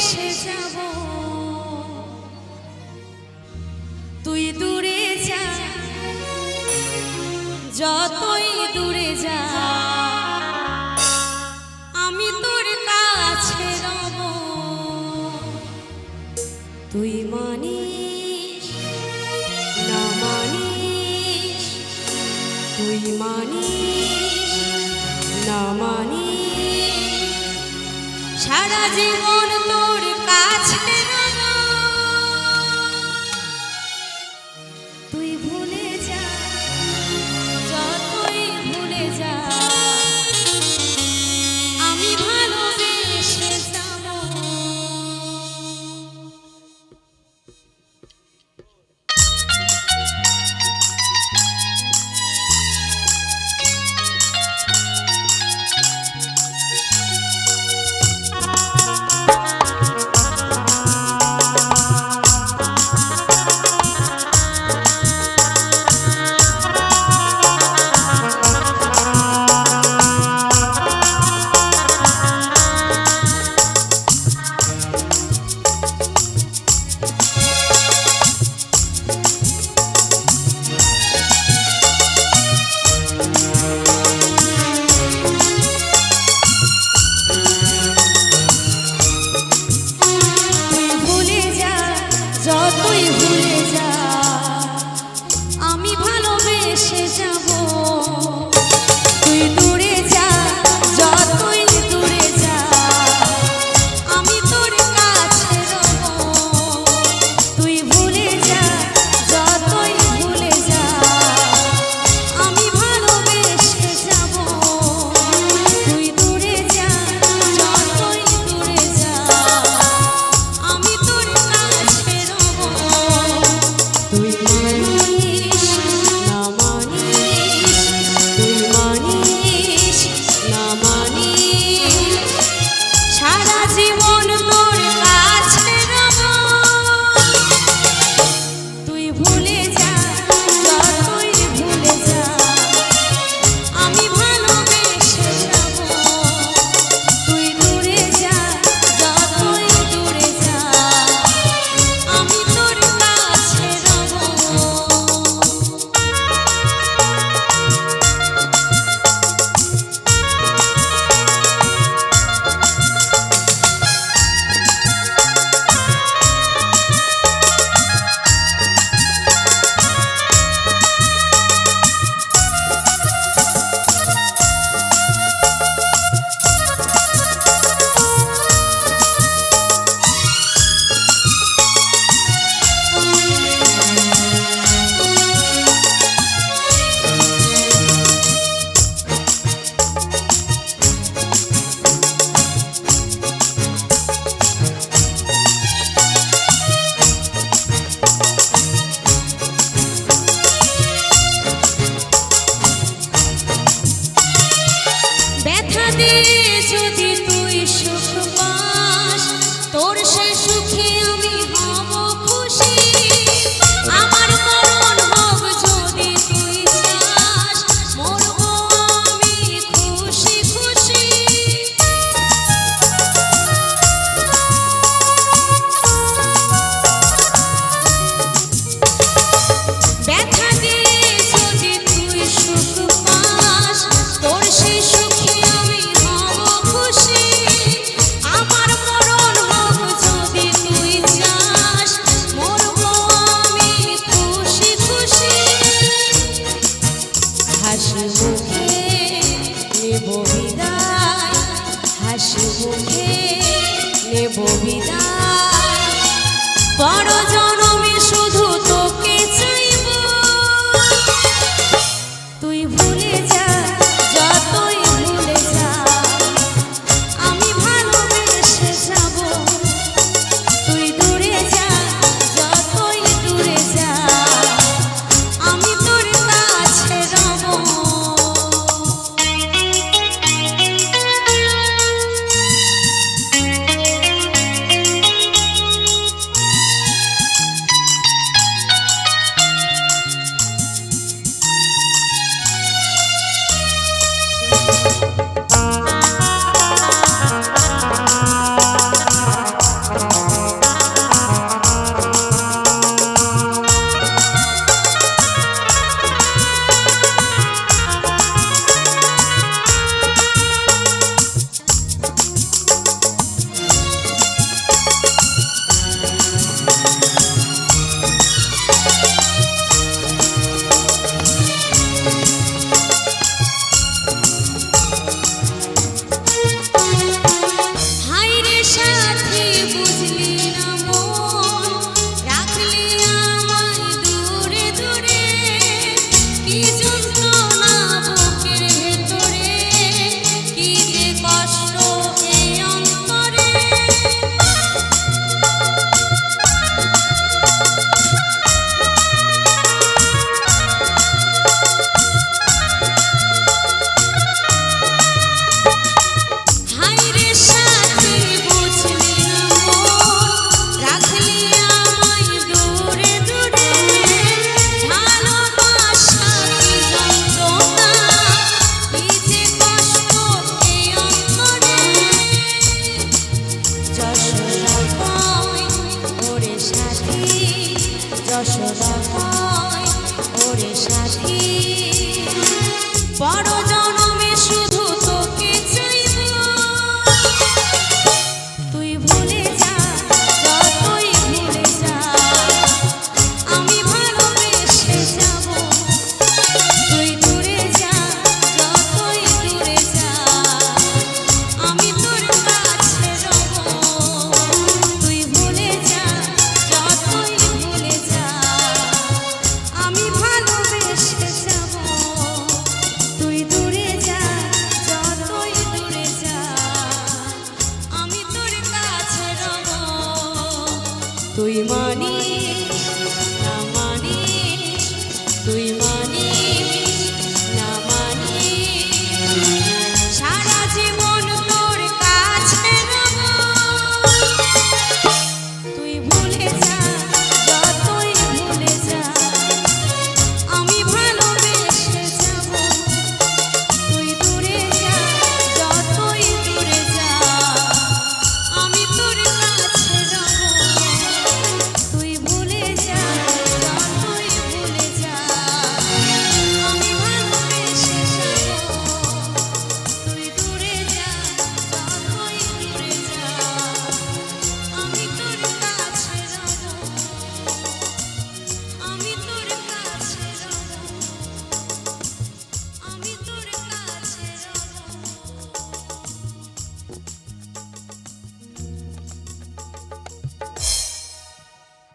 বেশে যাব তুই দূরে যা যতই দূরে যা আমি তোর কাছে রব তুই মানিস না মানিস তুই মানিস না মানিস সারা জীবন তোর কাছে রব তুই ভুলে যা যতই ভুলে যা আমি ভালোবেসে যাব যতই ভুলে যা আমি ভালোবেসে যাব তুই দূরে যা যতই দূরে যা আমি তোর কাছে রব তুই ভুলে যা যতই ভুলে যা আমি ভালোবেসে যাব তুই দূরে যা যতই দূরে যা আমি তোর কাছে তুই মানিস না মানিস তুই মানিস না মানিস সারা জীবন তোর কাছে রব তুই ভুলে যা যতই ভুলে যা আমি ভালোবেসে যাব তুই দূরে যা যতই দূরে যা আমি তোর কাছে রব ব্যথা দিয়ে যদি তুই সুখ পাস তোর সে সুখে আমি হব খুশি আমার মরণ হোক যদি তুই চাস মরব আমি খুশি খুশি ব্যথা দিয়ে যদি তুই সুখ পাস তোর সে সুখে আমি হব খুশি তুই মানি